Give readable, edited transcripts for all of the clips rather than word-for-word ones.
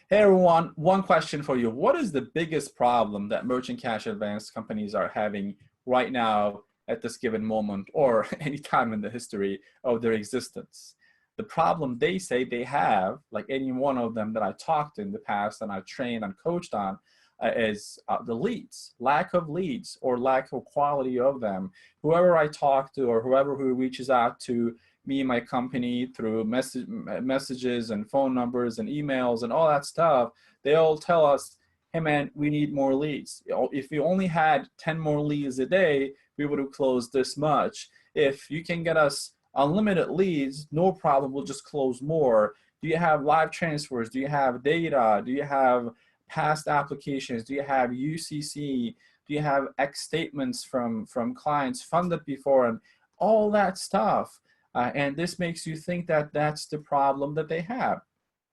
Hey everyone, one question for you. What is the biggest problem that merchant cash advance companies are having right now at this given moment or any time in the history of their existence? The problem they say they have, like any one of them that I talked to in the past and I trained and coached on, is the leads, lack of leads or lack of quality of them. Whoever I talk to or whoever who reaches out to me and my company through messages and phone numbers and emails and all that stuff, they all tell us, hey man, we need more leads. If we only had 10 more leads a day, we would have closed this much. If you can get us unlimited leads, no problem, we'll just close more. Do you have live transfers? Do you have data? Do you have past applications? Do you have UCC? Do you have X statements from clients funded before? And all that stuff. And this makes you think that that's the problem that they have.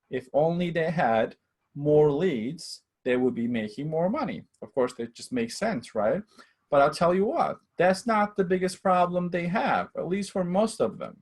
If only they had more leads, they would be making more money. Of course, that just makes sense, right? But I'll tell you what, that's not the biggest problem they have, at least for most of them.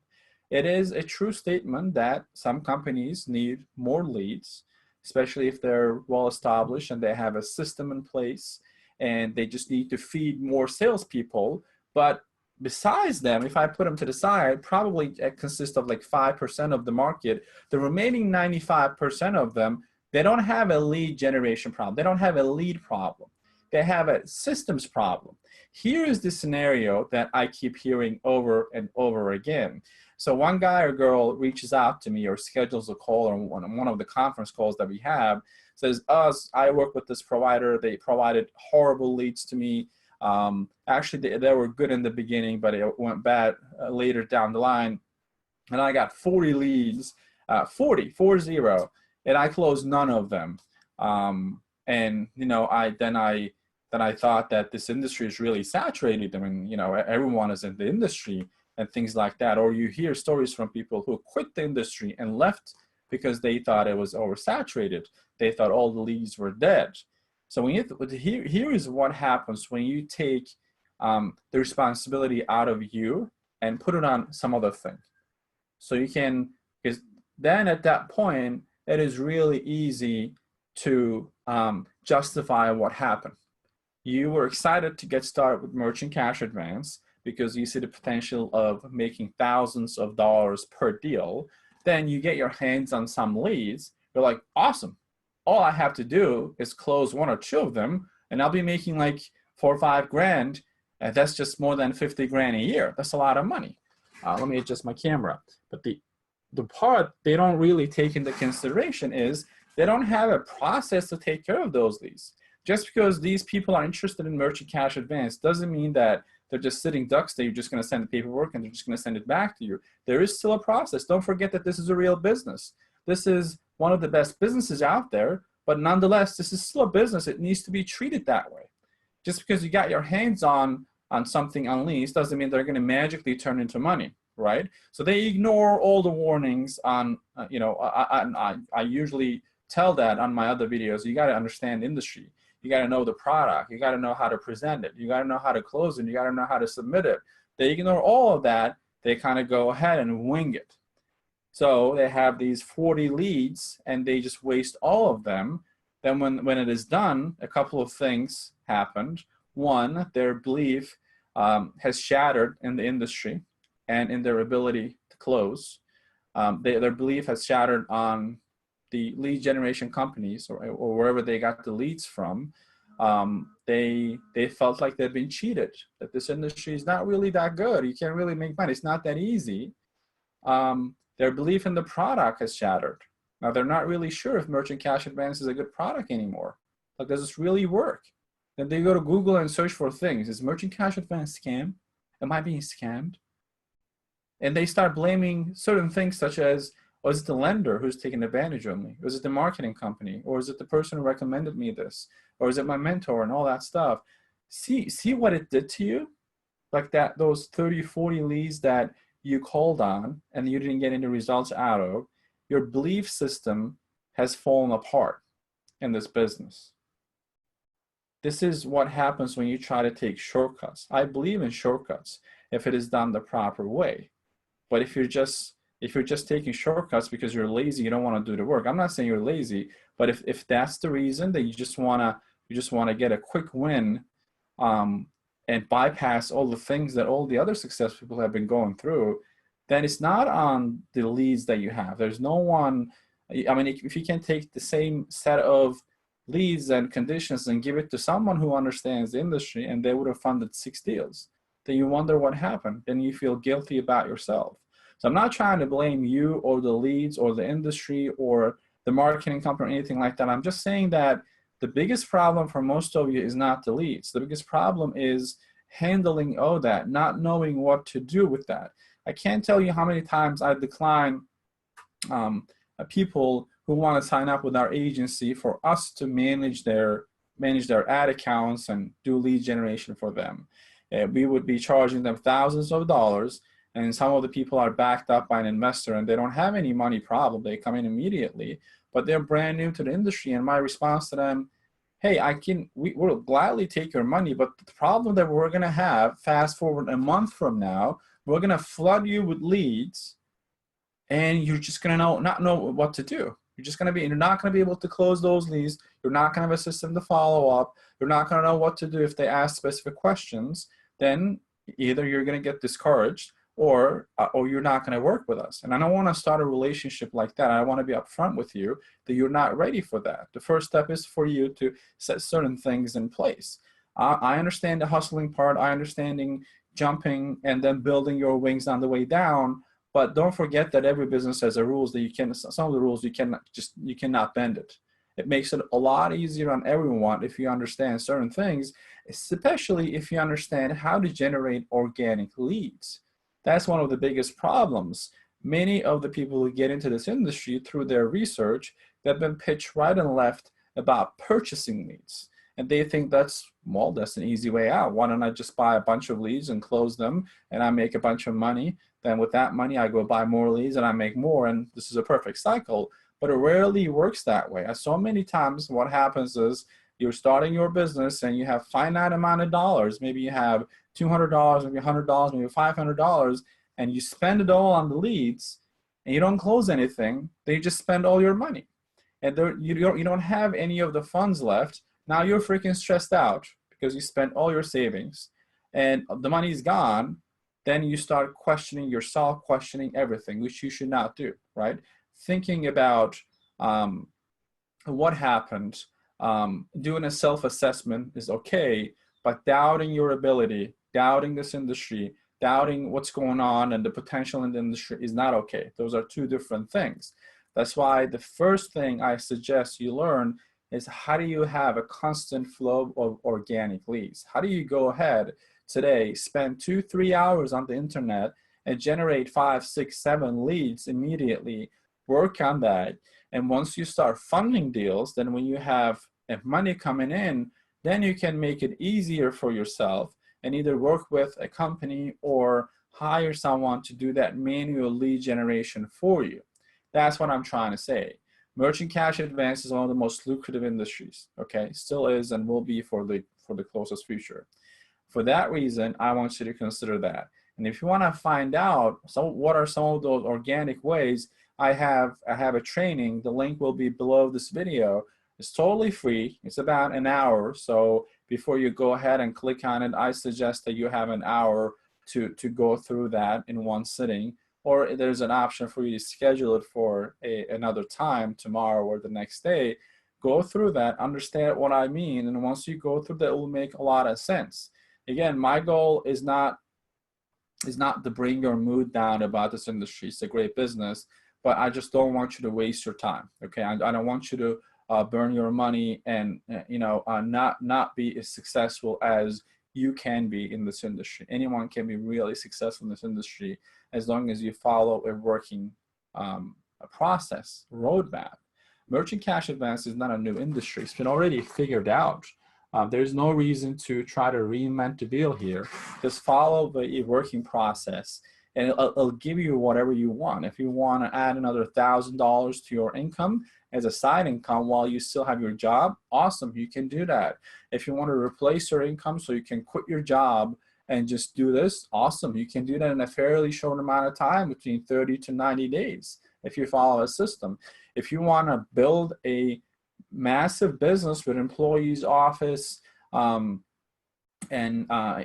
It is a true statement that some companies need more leads, especially if they're well established and they have a system in place and they just need to feed more salespeople. But besides them, if I put them to the side, probably it consists of like 5% of the market. The remaining 95% of them, they don't have a lead generation problem. They don't have a lead problem. They have a systems problem. Here is the scenario that I keep hearing over and over again. So one guy or girl reaches out to me or schedules a call on one of the conference calls that we have, says, Oz, I work with this provider. They provided horrible leads to me. Actually, they were good in the beginning, but it went bad later down the line. And I got 40 leads, 40, and I closed none of them. And you know, then I thought that this industry is really saturated. I mean, you know, everyone is in the industry and things like that. Or you hear stories from people who quit the industry and left because they thought it was oversaturated. They thought all the leads were dead. So when here is what happens when you take the responsibility out of you and put it on some other thing. So you can, because then at that point, it is really easy to justify what happened. You were excited to get started with merchant cash advance because you see the potential of making thousands of dollars per deal. Then you get your hands on some leads. You're like, awesome. All I have to do is close one or two of them, and I'll be making like 4 or 5 grand. And that's just more than 50 grand a year. That's a lot of money. Let me adjust my camera. But the part they don't really take into consideration is they don't have a process to take care of those leads. Just because these people are interested in merchant cash advance doesn't mean that they're just sitting ducks that you're just going to send the paperwork and they're just going to send it back to you. There is still a process. Don't forget that this is a real business. This is one of the best businesses out there, but nonetheless, this is still a business. It needs to be treated that way. Just because you got your hands on something unleased doesn't mean they're going to magically turn into money, right? So they ignore all the warnings on, you know, I usually tell that on my other videos. You got to understand the industry. You got to know the product. You got to know how to present it. You got to know how to close it. You got to know how to submit it. They ignore all of that. They kind of go ahead and wing it. So they have these 40 leads and they just waste all of them. Then when it is done, a couple of things happened. One, their belief has shattered in the industry and in their ability to close. Their belief has shattered on the lead generation companies or wherever they got the leads from. They felt like they've been cheated, that this industry is not really that good. You can't really make money. It's not that easy. Their belief in the product has shattered. Now, they're not really sure if merchant cash advance is a good product anymore. Like, does this really work? Then they go to Google and search for things. Is merchant cash advance scam? Am I being scammed? And they start blaming certain things such as, or is it the lender who's taking advantage of me? Or is it the marketing company? Or is it the person who recommended me this? Or is it my mentor and all that stuff? See what it did to you? Like that, those 30, 40 leads that you called on and you didn't get any results out of, your belief system has fallen apart in this business. This is what happens when you try to take shortcuts. I believe in shortcuts if it is done the proper way. But if you're just If you're just taking shortcuts because you're lazy, you don't want to do the work. I'm not saying you're lazy, but if that's the reason that you just wanna get a quick win, um, and bypass all the things that all the other successful people have been going through, then it's not on the leads that you have. There's no one. I mean, if you can take the same set of leads and conditions and give it to someone who understands the industry and they would have funded 6 deals, then you wonder what happened. Then you feel guilty about yourself. So I'm not trying to blame you or the leads or the industry or the marketing company or anything like that. I'm just saying that the biggest problem for most of you is not the leads. The biggest problem is handling all that, not knowing what to do with that. I can't tell you how many times I decline people who want to sign up with our agency for us to manage their ad accounts and do lead generation for them. We would be charging them thousands of dollars, and some of the people are backed up by an investor and they don't have any money problem. They come in immediately, but they're brand new to the industry. And my response to them, hey, we'll gladly take your money, but the problem that we're gonna have, fast forward a month from now, we're gonna flood you with leads and you're just gonna not know what to do. You're not gonna be able to close those leads. You're not gonna have a system to follow up. You're not gonna know what to do if they ask specific questions. Then either you're gonna get discouraged or you're not gonna work with us. And I don't wanna start a relationship like that. I wanna be upfront with you that you're not ready for that. The first step is for you to set certain things in place. I understand the hustling part. I understanding jumping and then building your wings on the way down. But don't forget that every business has a rules that some of the rules you cannot bend it. It makes it a lot easier on everyone if you understand certain things, especially if you understand how to generate organic leads. That's one of the biggest problems. Many of the people who get into this industry through their research, they've been pitched right and left about purchasing leads. And they think that's an easy way out. Why don't I just buy a bunch of leads and close them and I make a bunch of money? Then with that money, I go buy more leads and I make more, and this is a perfect cycle. But it rarely works that way. So many times what happens is you're starting your business and you have finite amount of dollars. Maybe you have $200, maybe $100, maybe $500, and you spend it all on the leads and you don't close anything. Then you just spend all your money. And you don't have any of the funds left. Now you're freaking stressed out because you spent all your savings and the money's gone. Then you start questioning yourself, questioning everything, which you should not do, right? Thinking about what happened, doing a self-assessment is okay, but doubting your ability, doubting this industry, doubting what's going on and the potential in the industry is not okay. Those are two different things. That's why the first thing I suggest you learn is how do you have a constant flow of organic leads? How do you go ahead today, spend 2-3 hours on the internet and generate 5, 6, 7 leads immediately, work on that. And once you start funding deals, then when you have money coming in, then you can make it easier for yourself and either work with a company or hire someone to do that manual lead generation for you. That's what I'm trying to say. Merchant cash advance is one of the most lucrative industries, okay? Still is and will be for the closest future. For that reason, I want you to consider that. And if you want to find out what are some of those organic ways, I have a training. The link will be below this video. It's totally free. It's about an hour. So before you go ahead and click on it, I suggest that you have an hour to go through that in one sitting. Or there's an option for you to schedule it for another time, tomorrow or the next day. Go through that, understand what I mean, and once you go through that, it will make a lot of sense. Again, my goal is not to bring your mood down about this industry. It's a great business, but I just don't want you to waste your time. Okay, I don't want you to burn your money and not be as successful as you can be in this industry. Anyone can be really successful in this industry as long as you follow a working a process, roadmap. Merchant cash advance is not a new industry. It's been already figured out. There's no reason to try to reinvent the wheel here. Just follow the working process and it'll give you whatever you want. If you want to add another $1,000 to your income as a side income while you still have your job, awesome, you can do that. If you want to replace your income so you can quit your job and just do this, awesome. You can do that in a fairly short amount of time, between 30 to 90 days, if you follow a system. If you want to build a massive business with employees, office, and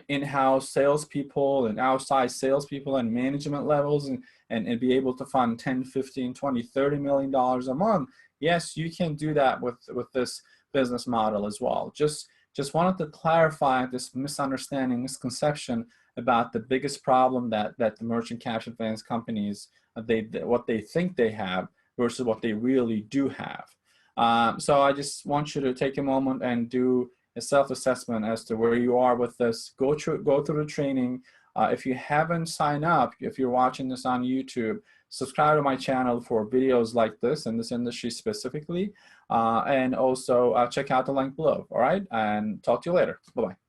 in-house salespeople and outside salespeople and management levels, and be able to fund 10, 15, 20, $30 million a month, yes, you can do that with this business model as well. Just wanted to clarify this misunderstanding, misconception about the biggest problem that the merchant cash advance companies, what they think they have versus what they really do have. So I just want you to take a moment and do a self-assessment as to where you are with this. Go through the training. If you haven't signed up, if you're watching this on YouTube, subscribe to my channel for videos like this in this industry specifically. And also check out the link below. All right, and talk to you later. Bye-bye.